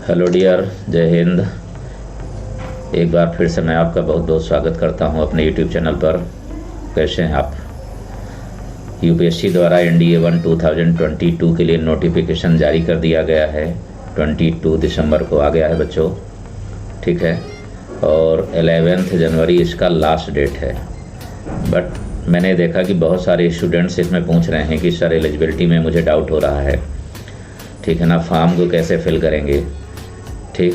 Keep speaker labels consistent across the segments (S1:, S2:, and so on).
S1: Hello dear, जय हिंद। एक बार फिर से मैं आपका बहुत बहुत स्वागत करता हूं अपने यूट्यूब चैनल पर। कैसे हैं आप? यूपीएससी द्वारा एनडीए 1 2022 के लिए नोटिफिकेशन जारी कर दिया गया है। 22 दिसंबर को आ गया है बच्चों, ठीक है। और 11 जनवरी इसका लास्ट डेट है। बट मैंने देखा कि बहुत सारे स्टूडेंट्स इसमें पूछ रहे हैं कि सर एलिजिबिलिटी में मुझे डाउट हो रहा है, ठीक है ना, फॉर्म को कैसे फिल करेंगे, ठीक,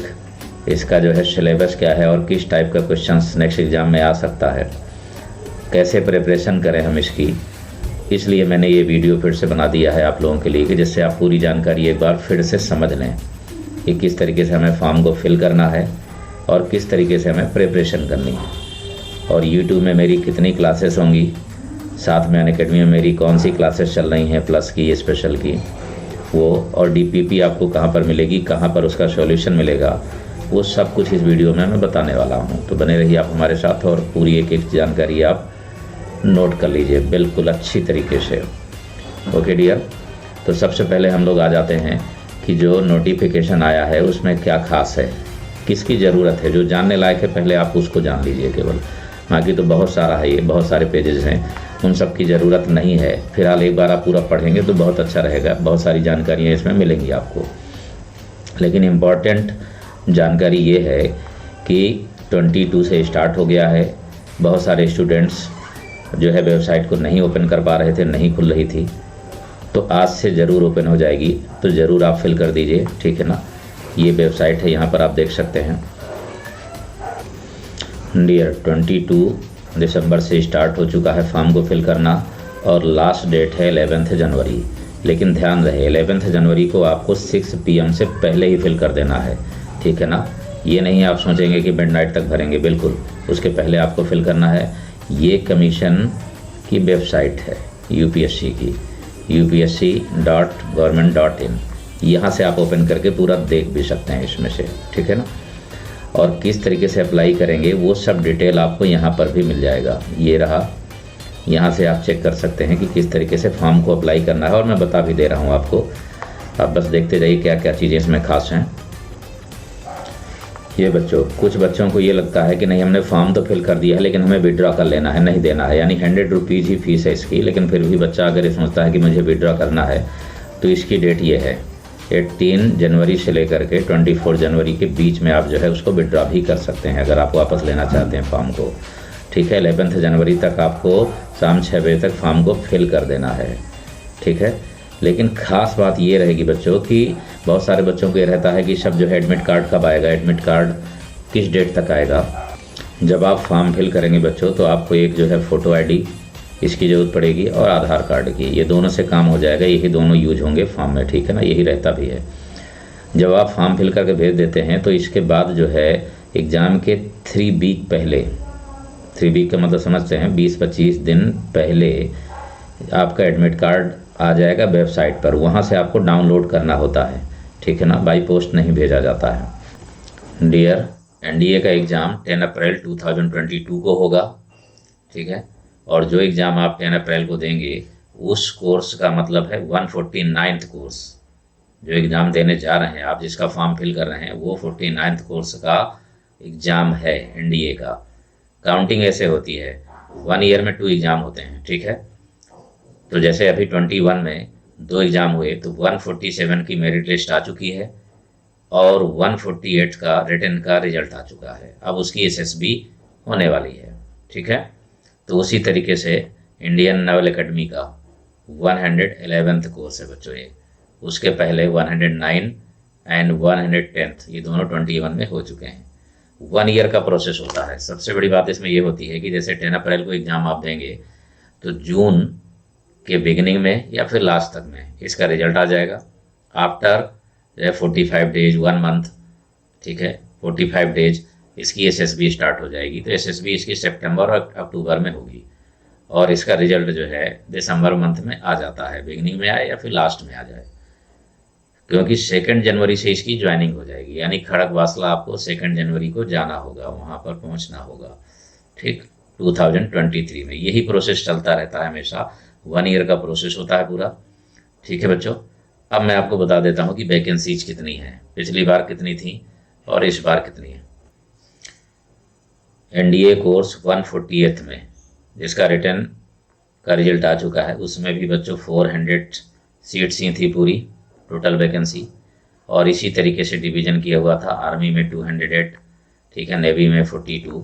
S1: इसका जो है सिलेबस क्या है और किस टाइप का क्वेश्चंस नेक्स्ट एग्ज़ाम में आ सकता है, कैसे प्रिपरेशन करें हम इसकी। इसलिए मैंने ये वीडियो फिर से बना दिया है आप लोगों के लिए कि जिससे आप पूरी जानकारी एक बार फिर से समझ लें कि किस तरीके से हमें फॉर्म को फिल करना है और किस तरीके से हमें प्रिपरेशन करनी है। और यूट्यूब में मेरी कितनी क्लासेस होंगी, साथ में अनअकैडमी में मेरी कौन सी क्लासेस चल रही हैं, प्लस की, स्पेशल की, वो, और डीपीपी आपको कहाँ पर मिलेगी, कहाँ पर उसका सॉल्यूशन मिलेगा, वो सब कुछ इस वीडियो में मैं बताने वाला हूँ। तो बने रहिए आप हमारे साथ और पूरी एक एक जानकारी आप नोट कर लीजिए बिल्कुल अच्छी तरीके से। ओके डियर, तो सबसे पहले हम लोग आ जाते हैं कि जो नोटिफिकेशन आया है उसमें क्या खास है, किसकी ज़रूरत है। जो जानने लायक है पहले आप उसको जान लीजिए केवल, बाकी तो बहुत सारा है, ये बहुत सारे पेजेस हैं, उन सब की ज़रूरत नहीं है। फिलहाल एक बार आप पूरा पढ़ेंगे तो बहुत अच्छा रहेगा, बहुत सारी जानकारियाँ इसमें मिलेंगी आपको। लेकिन इम्पॉर्टेंट जानकारी ये है कि 22 से स्टार्ट हो गया है। बहुत सारे स्टूडेंट्स जो है वेबसाइट को नहीं ओपन कर पा रहे थे, नहीं खुल रही थी, तो आज से ज़रूर ओपन हो जाएगी, तो ज़रूर आप फिल कर दीजिए, ठीक है ना। ये वेबसाइट है, यहाँ पर आप देख सकते हैं डियर। 22 दिसंबर से स्टार्ट हो चुका है फॉर्म को फिल करना और लास्ट डेट है 11 जनवरी। लेकिन ध्यान रहे 11 जनवरी को आपको 6 PM से पहले ही फिल कर देना है, ठीक है ना। ये नहीं आप सोचेंगे कि मिडनाइट तक भरेंगे, बिल्कुल उसके पहले आपको फिल करना है। ये कमीशन की वेबसाइट है यूपीएससी की, upsc.government.in, यहाँ से आप ओपन करके पूरा देख भी सकते हैं इसमें से, ठीक है ना। और किस तरीके से अप्लाई करेंगे वो सब डिटेल आपको यहाँ पर भी मिल जाएगा। ये रहा, यहाँ से आप चेक कर सकते हैं कि किस तरीके से फॉर्म को अप्लाई करना है, और मैं बता भी दे रहा हूँ आपको। आप बस देखते जाइए क्या क्या चीज़ें इसमें खास हैं। ये बच्चों, कुछ बच्चों को ये लगता है कि नहीं हमने फॉर्म तो फिल कर दिया है लेकिन हमें विड्रॉ कर लेना है, नहीं देना है, यानी 100 रुपीज़ ही फीस है इसकी। लेकिन फिर भी बच्चा अगर ये सोचता है कि मुझे विड्रॉ करना है तो इसकी डेट ये है 18 जनवरी से लेकर के 24 जनवरी के बीच में आप जो है उसको विड्रॉ भी कर सकते हैं अगर आप वापस लेना चाहते हैं फॉर्म को, ठीक है। 11 जनवरी तक आपको शाम 6 बजे तक फॉर्म को फिल कर देना है, ठीक है। लेकिन ख़ास बात ये रहेगी बच्चों कि बहुत सारे बच्चों को ये रहता है कि सब जो है एडमिट कार्ड कब आएगा, एडमिट कार्ड किस डेट तक आएगा। जब आप फॉर्म फिल करेंगे बच्चों तो आपको एक जो है फ़ोटो आईडी इसकी ज़रूरत पड़ेगी और आधार कार्ड की, ये दोनों से काम हो जाएगा, यही दोनों यूज होंगे फॉर्म में, ठीक है ना, यही रहता भी है। जब आप फॉर्म फिल करके भेज देते हैं तो इसके बाद जो है एग्ज़ाम के 3 वीक पहले, 3 वीक का मतलब समझते हैं 20-25 दिन पहले आपका एडमिट कार्ड आ जाएगा वेबसाइट पर, वहाँ से आपको डाउनलोड करना होता है, ठीक है ना, बाई पोस्ट नहीं भेजा जाता है। डियर, एनडीए का एग्ज़ाम 10 अप्रैल 2022 को होगा, ठीक है। और जो एग्ज़ाम आप 10 अप्रैल को देंगे उस कोर्स का मतलब है 149th कोर्स। जो एग्ज़ाम देने जा रहे हैं आप, जिसका फॉर्म फिल कर रहे हैं, वो 49th कोर्स का एग्ज़ाम है एनडीए का। काउंटिंग ऐसे होती है, 1 ईयर में 2 एग्ज़ाम होते हैं, ठीक है। तो जैसे अभी 21 में 2 एग्ज़ाम हुए तो 147 की मेरिट लिस्ट आ चुकी है और 148 का रिटन का रिजल्ट आ चुका है। अब उसकी एसएसबी होने वाली है, ठीक है। तो उसी तरीके से इंडियन नेवल एकेडमी का 111th कोर्स है बच्चों ये, उसके पहले 109 एंड 110th, ये दोनों 21 में हो चुके हैं। 1 ईयर का प्रोसेस होता है। सबसे बड़ी बात इसमें ये होती है कि जैसे 10 अप्रैल को एग्ज़ाम आप देंगे तो जून के बिगिनिंग में या फिर लास्ट तक में इसका रिजल्ट आ जाएगा। आफ्टर 45 डेज, 1 मंथ, ठीक है, 45 डेज इसकी एसएसबी स्टार्ट हो जाएगी। तो एसएसबी इसकी सितंबर और अक्टूबर में होगी और इसका रिजल्ट जो है दिसंबर मंथ में आ जाता है, बिगिनिंग में आए या फिर लास्ट में आ जाए, क्योंकि 2 जनवरी से इसकी ज्वाइनिंग हो जाएगी। यानी खड़गवासला आपको 2 जनवरी को जाना होगा, वहाँ पर पहुँचना होगा, ठीक, 2023 में। यही प्रोसेस चलता रहता है हमेशा, 1 ईयर का प्रोसेस होता है पूरा, ठीक है बच्चों। अब मैं आपको बता देता हूँ कि वैकेंसीज कितनी हैं, पिछली बार कितनी थी और इस बार कितनी है। एनडीए कोर्स 148 में जिसका रिटर्न का रिजल्ट आ चुका है, उसमें भी बच्चों 400 सीट्स ही थी पूरी टोटल वैकेंसी, और इसी तरीके से डिवीज़न किया हुआ था। आर्मी में 208, ठीक है, नेवी में 42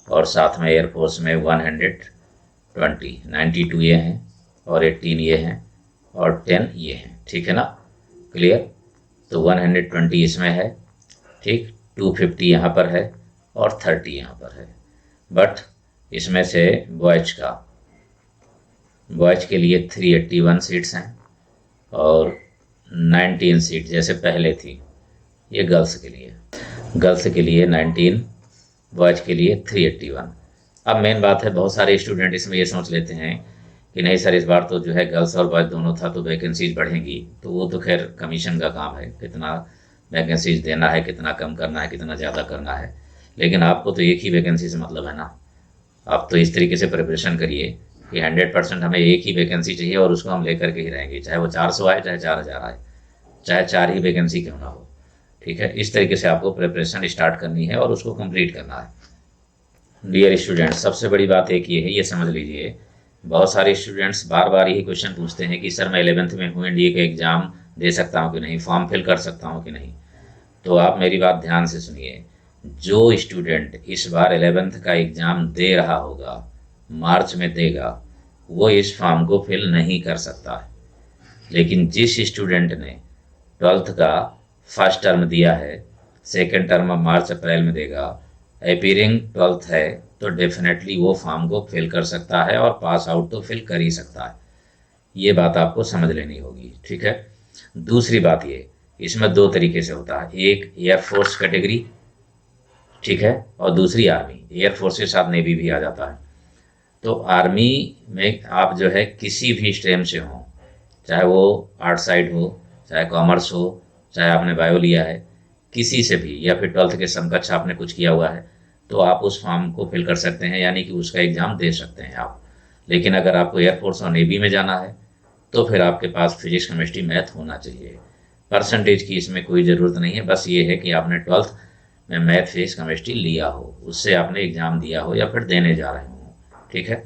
S1: और साथ में एयरफोर्स में 120, 92 ये हैं और 18 ये हैं और 10 ये हैं, ठीक है ना, क्लियर। तो 120 इसमें है, ठीक, 250 यहाँ पर है और 30 यहाँ पर है। बट इसमें से बॉयज के लिए 381 सीट्स हैं और 19 सीट जैसे पहले थी ये गर्ल्स के लिए 19, बॉयज के लिए 381। अब मेन बात है, बहुत सारे स्टूडेंट इसमें ये सोच लेते हैं कि नहीं सर इस बार तो जो है गर्ल्स और बॉयज दोनों था तो वैकेंसीज बढ़ेंगी। तो वो तो खैर कमीशन का काम है, कितना वैकेंसीज देना है, कितना कम करना है, कितना ज़्यादा करना है, लेकिन आपको तो एक ही वैकेंसी से मतलब है ना। आप तो इस तरीके से प्रिपरेशन करिए कि 100% हमें एक ही वैकेंसी चाहिए और उसको हम लेकर के ही रहेंगे, चाहे वो 400 आए, चाहे 4000 आए, चाहे 4 ही वैकेंसी क्यों ना हो, ठीक है। इस तरीके से आपको प्रिपरेशन स्टार्ट करनी है और उसको कंप्लीट करना है। डियर स्टूडेंट्स, सबसे बड़ी बात एक ये है, ये समझ लीजिए, बहुत सारे स्टूडेंट्स बार बार यही क्वेश्चन पूछते हैं कि सर मैं 11th में हूँ, एनडीए का एग्ज़ाम दे सकता हूँ कि नहीं, फॉर्म फिल कर सकता हूँ कि नहीं। तो आप मेरी बात ध्यान से सुनिए, जो स्टूडेंट इस बार 11th का एग्ज़ाम दे रहा होगा, मार्च में देगा, वो इस फॉर्म को फिल नहीं कर सकता है। लेकिन जिस स्टूडेंट ने 12th का फर्स्ट टर्म दिया है, सेकेंड टर्म मार्च अप्रैल में देगा, अपीयरिंग 12th है, तो डेफिनेटली वो फॉर्म को फिल कर सकता है और पास आउट तो फिल कर ही सकता है। ये बात आपको समझ लेनी होगी, ठीक है। दूसरी बात ये, इसमें 2 तरीके से होता है, एक एयरफोर्स कैटेगरी, ठीक है, और दूसरी आर्मी। एयरफोर्स के साथ नेवी भी आ जाता है। तो आर्मी में आप जो है किसी भी स्ट्रीम से हों, चाहे वो आर्ट साइड हो, चाहे कॉमर्स हो, चाहे आपने बायो लिया है, किसी से भी, या फिर 12th के समकक्ष आपने कुछ किया हुआ है, तो आप उस फॉर्म को फिल कर सकते हैं, यानी कि उसका एग्ज़ाम दे सकते हैं आप। लेकिन अगर आपको एयरफोर्स और नेवी में जाना है तो फिर आपके पास फिजिक्स, केमिस्ट्री, मैथ होना चाहिए। परसेंटेज की इसमें कोई ज़रूरत नहीं है, बस ये है कि आपने 12th में मैथ, फिजिक्स, केमिस्ट्री लिया हो, उससे आपने एग्ज़ाम दिया हो या फिर देने जा रहे हो, ठीक है।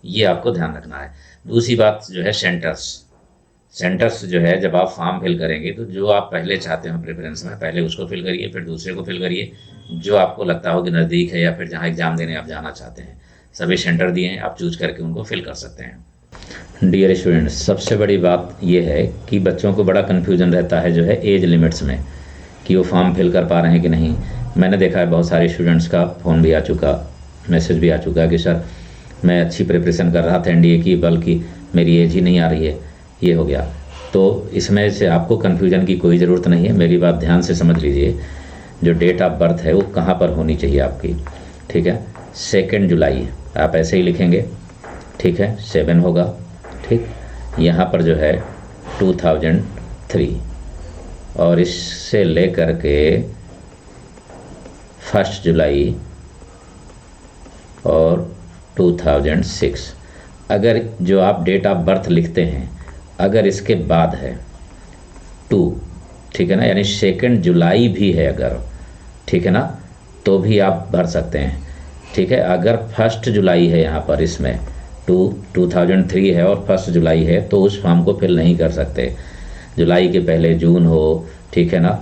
S1: ये आपको ध्यान रखना है। दूसरी बात जो है सेंटर्स जो है, जब आप फॉर्म फिल करेंगे तो जो आप पहले चाहते हो प्रेफरेंस में, पहले उसको फिल करिए, फिर दूसरे को फिल करिए, जो आपको लगता हो कि नज़दीक है या फिर जहाँ एग्ज़ाम देने आप जाना चाहते हैं। सभी सेंटर दिए हैं, आप चूज करके उनको फिल कर सकते हैं। डियर स्टूडेंट्स, सबसे बड़ी बात यह है कि बच्चों को बड़ा कन्फ्यूजन रहता है जो है एज लिमिट्स में, कि वो फॉर्म फिल कर पा रहे हैं कि नहीं। मैंने देखा है बहुत सारे स्टूडेंट्स का फ़ोन भी आ चुका, मैसेज भी आ चुका कि सर मैं अच्छी प्रिपरेशन कर रहा था एनडीए की, बल्कि मेरी एज ही नहीं आ रही है, ये हो गया। तो इसमें से आपको कन्फ्यूजन की कोई ज़रूरत नहीं है। मेरी बात ध्यान से समझ लीजिए, जो डेट ऑफ बर्थ है वो कहाँ पर होनी चाहिए आपकी, ठीक है। 2 जुलाई आप ऐसे ही लिखेंगे, ठीक है, 7 होगा, ठीक। यहाँ पर जो है 2003 और इससे लेकर के 1 जुलाई और 2006। अगर जो आप डेट ऑफ बर्थ लिखते हैं, अगर इसके बाद है 2, ठीक है ना, यानी 2 जुलाई भी है अगर, ठीक है ना, तो भी आप भर सकते हैं, ठीक है। अगर 1 जुलाई है यहाँ पर, इसमें 2003 है और 1 जुलाई है, तो उस फॉर्म को फिल नहीं कर सकते। जुलाई के पहले जून हो, ठीक है ना,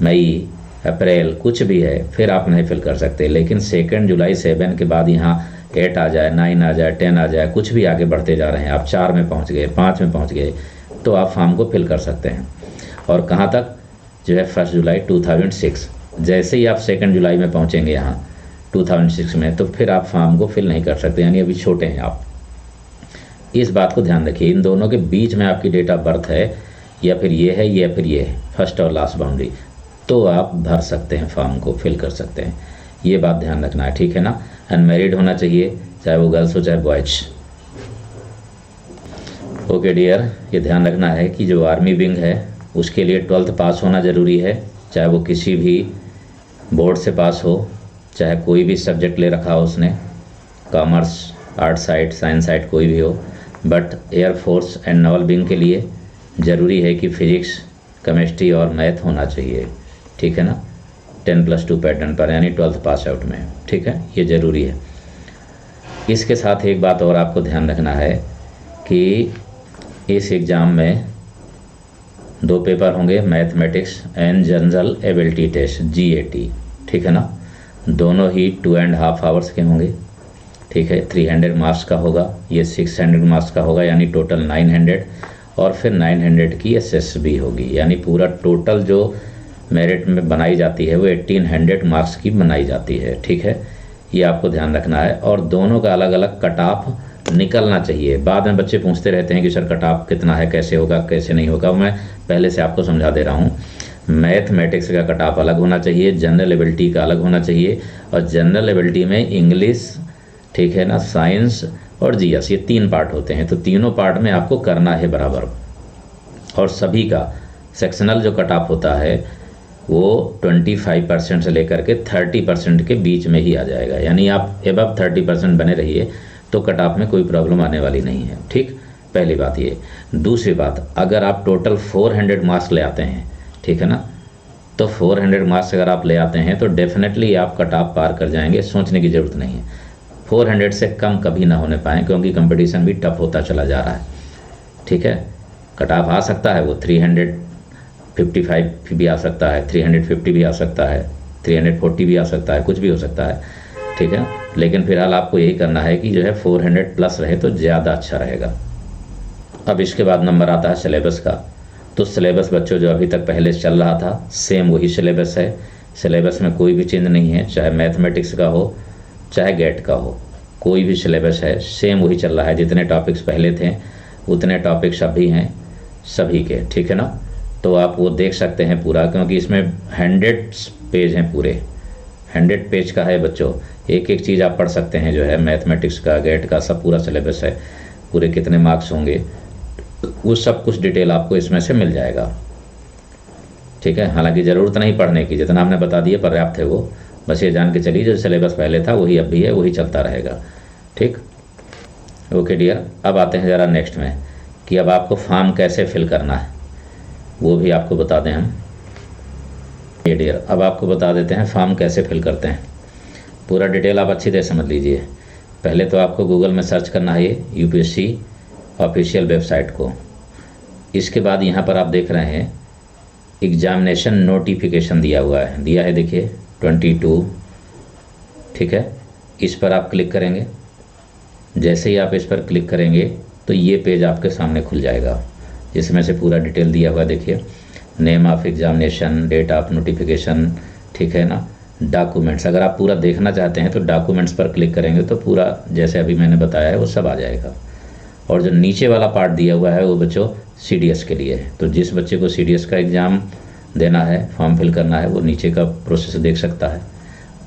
S1: मई, अप्रैल, कुछ भी है, फिर आप नहीं फिल कर सकते। लेकिन 2 जुलाई 7 के बाद यहाँ 8 आ जाए, 9 आ जाए, 10 आ जाए, कुछ भी आगे बढ़ते जा रहे हैं, आप 4 में पहुँच गए, 5 में पहुँच गए, तो आप फॉर्म को फिल कर सकते हैं। और कहाँ तक, जो है 1 जुलाई 2006। जैसे ही आप 2 जुलाई में पहुँचेंगे यहाँ 2006 में, तो फिर आप फॉर्म को फिल नहीं कर सकते, यानी अभी छोटे हैं आप। इस बात को ध्यान रखिए, इन दोनों के बीच में आपकी डेट ऑफ बर्थ है, या फिर ये है या फिर ये है, फर्स्ट और लास्ट बाउंड्री, तो आप भर सकते हैं, फॉर्म को फिल कर सकते हैं। ये बात ध्यान रखना है, ठीक है ना। अनमैरिड होना चाहिए, चाहे वो गर्ल्स हो चाहे बॉयज। ओके डियर, ये ध्यान रखना है कि जो आर्मी विंग है उसके लिए 12th पास होना ज़रूरी है, चाहे वो किसी भी बोर्ड से पास हो, चाहे कोई भी सब्जेक्ट ले रखा हो उसने, commerce, art side, science side, कोई भी हो। But air force and naval wing के लिए ज़रूरी है कि फिजिक्स, केमिस्ट्री और मैथ होना चाहिए, ठीक है ना, 10+2 पैटर्न पर, यानी 12th पास आउट में, ठीक है, ये ज़रूरी है। इसके साथ एक बात और आपको ध्यान रखना है कि इस एग्ज़ाम में 2 पेपर होंगे, mathematics and general ability test, GAT, ठीक है ना, दोनों ही 2.5 आवर्स के होंगे, ठीक है, 300 मार्क्स का होगा, ये 600 मार्क्स का होगा, यानी टोटल 900, और फिर 900 की SSB होगी, यानी पूरा टोटल जो मेरिट में बनाई जाती है वो 1800 मार्क्स की बनाई जाती है, ठीक है, ये आपको ध्यान रखना है। और दोनों का अलग अलग कट ऑफ निकलना चाहिए। बाद में बच्चे पूछते रहते हैं कि सर कट ऑफ कितना है, कैसे होगा, कैसे नहीं होगा, मैं पहले से आपको समझा दे रहा हूँ। मैथमेटिक्स का कट ऑफ अलग होना चाहिए, जनरल एबिलिटी का अलग होना चाहिए, और जनरल एबिलिटी में इंग्लिश, ठीक है ना, साइंस और GS, ये 3 पार्ट होते हैं, तो तीनों पार्ट में आपको करना है बराबर। और सभी का सेक्शनल जो कट ऑफ होता है वो 25% से लेकर के 30% के बीच में ही आ जाएगा, यानी आप एबव 30% बने रहिए तो कट ऑफ में कोई प्रॉब्लम आने वाली नहीं है, ठीक, पहली बात ये। दूसरी बात, अगर आप टोटल 400 मार्क्स ले आते हैं, ठीक है ना, तो 400 मार्क्स अगर आप ले आते हैं तो डेफिनेटली आप कट ऑफ पार कर जाएंगे, सोचने की ज़रूरत नहीं है। 400 से कम कभी ना होने पाएँ, क्योंकि कंपटीशन भी टफ होता चला जा रहा है, ठीक है। कट ऑफ आ सकता है वो 355 भी आ सकता है, 350 भी आ सकता है, 340 भी आ सकता है, कुछ भी हो सकता है, ठीक है, लेकिन फिलहाल आपको यही करना है कि जो है 400 प्लस रहे तो ज़्यादा अच्छा रहेगा। अब इसके बाद नंबर आता है सिलेबस का। तो सिलेबस बच्चों जो अभी तक पहले चल रहा था सेम वही सिलेबस है, सिलेबस में कोई भी चेंज नहीं है, चाहे मैथमेटिक्स का हो चाहे गेट का हो, कोई भी सिलेबस है सेम वही चल रहा है। जितने टॉपिक्स पहले थे उतने टॉपिक्स अभी हैं सभी के, ठीक है ना। तो आप वो देख सकते हैं पूरा, क्योंकि इसमें 100 पेज हैं, पूरे 100 पेज का है बच्चों, एक एक चीज़ आप पढ़ सकते हैं, जो है मैथमेटिक्स का, गेट का, सब पूरा सिलेबस है, पूरे कितने मार्क्स होंगे वो सब कुछ डिटेल आपको इसमें से मिल जाएगा, ठीक है। हालांकि ज़रूरत नहीं पढ़ने की, जितना हमने बता दिया पर्याप्त है वो, बस ये जान के चलिए जो सिलेबस पहले था वही अब भी है, वही चलता रहेगा, ठीक। ओके डियर, अब आते हैं ज़रा नेक्स्ट में कि अब आपको फॉर्म कैसे फिल करना है वो भी आपको बता दें हम। ये डियर, अब आपको बता देते हैं फॉर्म कैसे फिल करते हैं, पूरा डिटेल आप अच्छी तरह समझ लीजिए। पहले तो आपको गूगल में सर्च करना है ये UPSC ऑफिशियल वेबसाइट को। इसके बाद यहाँ पर आप देख रहे हैं एग्जामिनेशन नोटिफिकेशन दिया हुआ है, दिया है देखिए 22, ठीक है, इस पर आप क्लिक करेंगे। जैसे ही आप इस पर क्लिक करेंगे तो ये पेज आपके सामने खुल जाएगा, जिसमें से पूरा डिटेल दिया हुआ देखिए, name of examination, date of notification, ठीक है ना, डॉक्यूमेंट्स। अगर आप पूरा देखना चाहते हैं तो डॉक्यूमेंट्स पर क्लिक करेंगे तो पूरा जैसे अभी मैंने बताया है वो सब आ जाएगा। और जो नीचे वाला पार्ट दिया हुआ है वो बच्चों CDS के लिए है, तो जिस बच्चे को CDS का एग्ज़ाम देना है, फॉर्म फिल करना है, वो नीचे का प्रोसेस देख सकता है।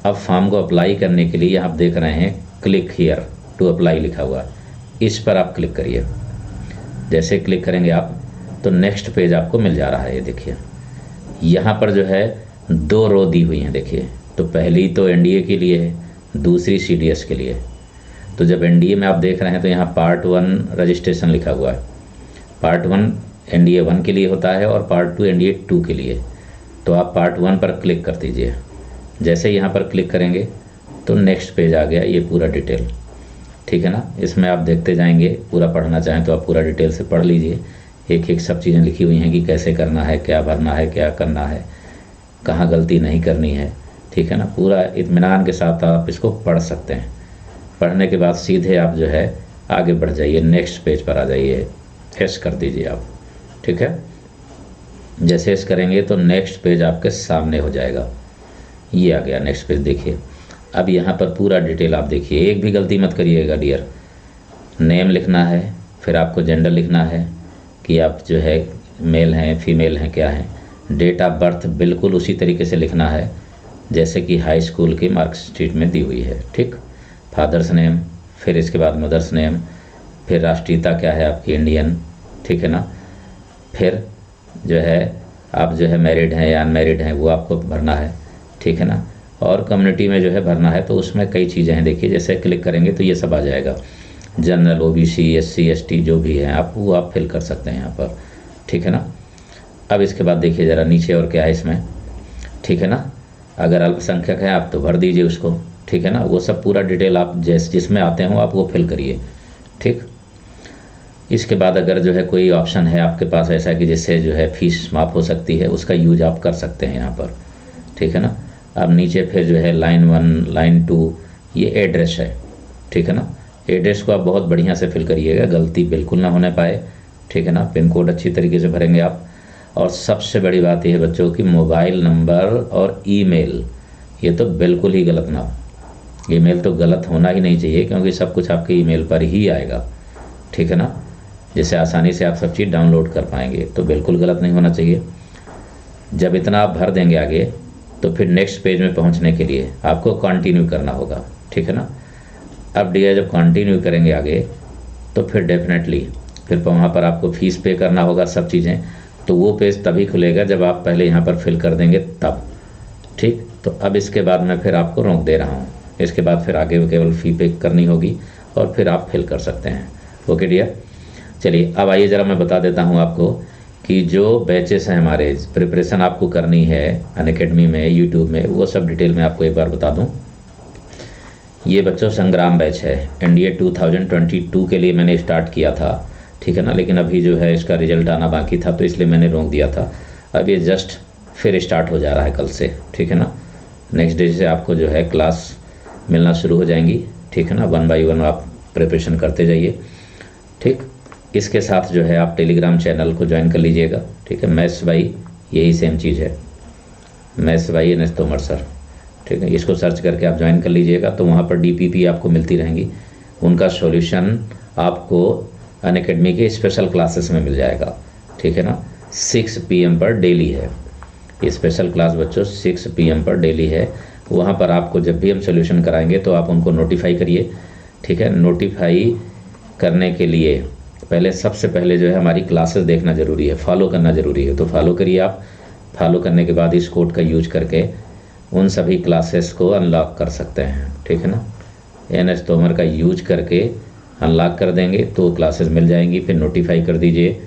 S1: अब फॉर्म को अप्लाई करने के लिए आप देख रहे हैं क्लिक हियर टू अप्लाई लिखा हुआ है, इस पर आप क्लिक करिए। जैसे क्लिक करेंगे आप तो नेक्स्ट पेज आपको मिल जा रहा है, ये देखिए यहाँ पर जो है 2 रो दी हुई हैं देखिए, तो पहली तो NDA के लिए है, दूसरी CDS के लिए। तो जब NDA में आप देख रहे हैं तो यहाँ पार्ट 1 रजिस्ट्रेशन लिखा हुआ है, पार्ट 1 NDA 1 के लिए होता है और पार्ट 2 NDA 2 के लिए। तो आप पार्ट 1 पर क्लिक कर दीजिए। जैसे यहाँ पर क्लिक करेंगे तो नेक्स्ट पेज आ गया, ये पूरा डिटेल, ठीक है ना। इसमें आप देखते जाएंगे, पूरा पढ़ना चाहें तो आप पूरा डिटेल से पढ़ लीजिए, एक एक सब चीज़ें लिखी हुई हैं कि कैसे करना है, क्या भरना है, क्या करना है, कहाँ गलती नहीं करनी है, ठीक है ना। पूरा इत्मीनान के साथ आप इसको पढ़ सकते हैं। पढ़ने के बाद सीधे आप जो है आगे बढ़ जाइए, नेक्स्ट पेज पर आ जाइए, एस कर दीजिए आप, ठीक है। जैसे एस करेंगे तो नेक्स्ट पेज आपके सामने हो जाएगा, ये आ गया नेक्स्ट पेज देखिए। अब यहाँ पर पूरा डिटेल आप देखिए, एक भी गलती मत करिएगा डियर। नेम लिखना है, फिर आपको जेंडर लिखना है कि आप जो है मेल हैं फीमेल हैं क्या है। डेट ऑफ बर्थ बिल्कुल उसी तरीके से लिखना है जैसे कि हाई स्कूल की मार्कशीट में दी हुई है, ठीक। फादर्स नेम, फिर इसके बाद मदर्स नेम, फिर राष्ट्रीयता क्या है आपकी इंडियन, ठीक है ना। फिर जो है आप जो है मैरिड हैं या अनमैरिड हैं वो आपको भरना है, ठीक है ना। और कम्युनिटी में जो है भरना है तो उसमें कई चीज़ें हैं देखिए, जैसे क्लिक करेंगे तो ये सब आ जाएगा, जनरल, OBC, SC ST जो भी है आप वो आप फिल कर सकते हैं यहाँ पर, ठीक है ना। अब इसके बाद देखिए ज़रा नीचे और क्या है इसमें, ठीक है ना। अगर अल्पसंख्यक हैं आप तो भर दीजिए उसको, ठीक है ना। वो सब पूरा डिटेल आप जिसमें आते हो आप वो फिल करिए, ठीक। इसके बाद अगर जो है कोई ऑप्शन है आपके पास ऐसा कि जिससे जो है फीस माफ़ हो सकती है, उसका यूज आप कर सकते हैं यहाँ पर, ठीक है ना। अब नीचे फिर जो है लाइन 1 लाइन 2 ये एड्रेस है, ठीक है ना। एड्रेस को आप बहुत बढ़िया से फिल करिएगा, गलती बिल्कुल ना होने पाए, ठीक है ना। पिन कोड अच्छी तरीके से भरेंगे आप। और सबसे बड़ी बात यह है बच्चों की मोबाइल नंबर और ईमेल, ये तो बिल्कुल ही गलत ना हो। ईमेल तो गलत होना ही नहीं चाहिए क्योंकि सब कुछ आपके ईमेल पर ही आएगा, ठीक है ना। जिससे आसानी से आप सब चीज़ डाउनलोड कर पाएंगे, तो बिल्कुल गलत नहीं होना चाहिए। जब इतना आप भर देंगे आगे तो फिर नेक्स्ट पेज में पहुंचने के लिए आपको कंटिन्यू करना होगा, ठीक है ना। अब डियर जब कंटिन्यू करेंगे आगे तो फिर डेफिनेटली फिर वहाँ पर आपको फ़ीस पे करना होगा सब चीज़ें, तो वो पेज तभी खुलेगा जब आप पहले यहाँ पर फिल कर देंगे तब, ठीक। तो अब इसके बाद मैं फिर आपको रोक दे रहा हूँ, इसके बाद फिर आगे केवल फ़ी पे करनी होगी और फिर आप फिल कर सकते हैं। ओके डियर, चलिए अब आइए ज़रा मैं बता देता हूँ आपको कि जो बैचेस हैं हमारे, प्रिपरेशन आपको करनी है अनअकैडमी में, यूट्यूब में, वो सब डिटेल में आपको एक बार बता दूँ। ये बच्चों संग्राम बैच है, एनडीए 2022 के लिए मैंने स्टार्ट किया था, ठीक है ना। लेकिन अभी जो है इसका रिजल्ट आना बाकी था तो इसलिए मैंने रोक दिया था। अब ये जस्ट फिर स्टार्ट हो जा रहा है कल से, ठीक है ना। नेक्स्ट डे से आपको जो है क्लास मिलना शुरू हो जाएंगी, ठीक है ना। 1 बाय 1 आप प्रिपरेशन करते जाइए, ठीक। इसके साथ जो है आप टेलीग्राम चैनल को ज्वाइन कर लीजिएगा, ठीक है। मैथ्स बाई यही सेम चीज़ है, maths by N S Tomar sir, ठीक है। इसको सर्च करके आप ज्वाइन कर लीजिएगा तो वहाँ पर डीपीपी आपको मिलती रहेंगी, उनका सॉल्यूशन आपको अनअकैडमी के स्पेशल क्लासेस में मिल जाएगा, ठीक है ना। 6 PM पर डेली है ये स्पेशल क्लास बच्चों, 6 PM पर डेली है। वहाँ पर आपको जब भी हम सॉल्यूशन कराएंगे तो आप उनको नोटिफाई करिए, ठीक है। नोटिफाई करने के लिए पहले सबसे पहले जो है हमारी क्लासेस देखना ज़रूरी है, फॉलो करना ज़रूरी है, तो फॉलो करिए आप। फॉलो करने के बाद इस कोड का यूज करके उन सभी क्लासेस को अनलॉक कर सकते हैं, ठीक है ना। NS तोमर का यूज करके अनलॉक कर देंगे तो क्लासेस मिल जाएंगी, फिर नोटिफाई कर दीजिए।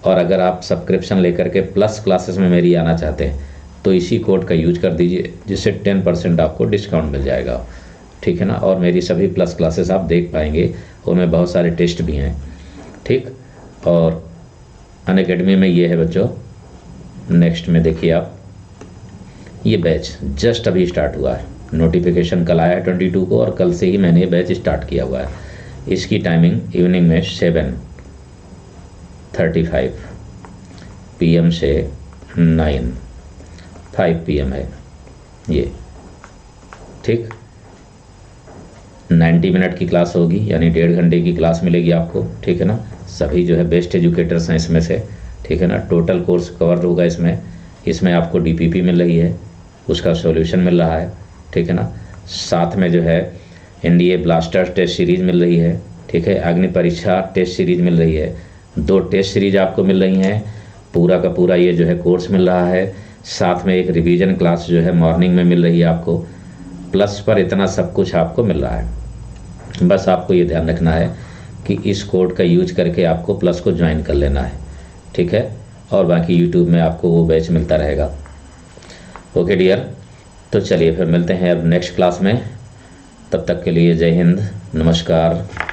S1: और अगर आप सब्सक्रिप्शन लेकर के प्लस क्लासेस में मेरी आना चाहते हैं तो इसी कोड का यूज कर दीजिए, जिससे 10% आपको डिस्काउंट मिल जाएगा, ठीक है ना। और मेरी सभी प्लस क्लासेस आप देख पाएंगे, उनमें बहुत सारे टेस्ट भी हैं, ठीक। और अनअकैडमी में ये है बच्चों, नेक्स्ट में देखिए आप, ये बैच जस्ट अभी स्टार्ट हुआ है, नोटिफिकेशन कल आया है 22 को और कल से ही मैंने ये बैच स्टार्ट किया हुआ है। इसकी टाइमिंग इवनिंग में 7:35 PM से 9:05 PM है ये, ठीक। 90 मिनट की क्लास होगी, यानी 1.5 घंटे की क्लास मिलेगी आपको, ठीक है ना। सभी जो है बेस्ट एजुकेटर्स हैं इसमें से, ठीक है ना। टोटल कोर्स कवर होगा इसमें आपको डीपीपी मिल रही है, उसका सॉल्यूशन मिल रहा है, ठीक है ना। साथ में जो है एनडीए ब्लास्टर टेस्ट सीरीज़ मिल रही है, ठीक है। अग्नि परीक्षा टेस्ट सीरीज़ मिल रही है, 2 टेस्ट सीरीज आपको मिल रही हैं, पूरा का पूरा ये जो है कोर्स मिल रहा है। साथ में एक रिवीजन क्लास जो है मॉर्निंग में मिल रही है आपको, प्लस पर इतना सब कुछ आपको मिल रहा है। बस आपको ये ध्यान रखना है कि इस कोड का यूज करके आपको प्लस को ज्वाइन कर लेना है, ठीक है। और बाकी यूट्यूब में आपको वो बैच मिलता रहेगा। ओके डियर, तो चलिए फिर मिलते हैं अब नेक्स्ट क्लास में। तब तक के लिए जय हिंद, नमस्कार।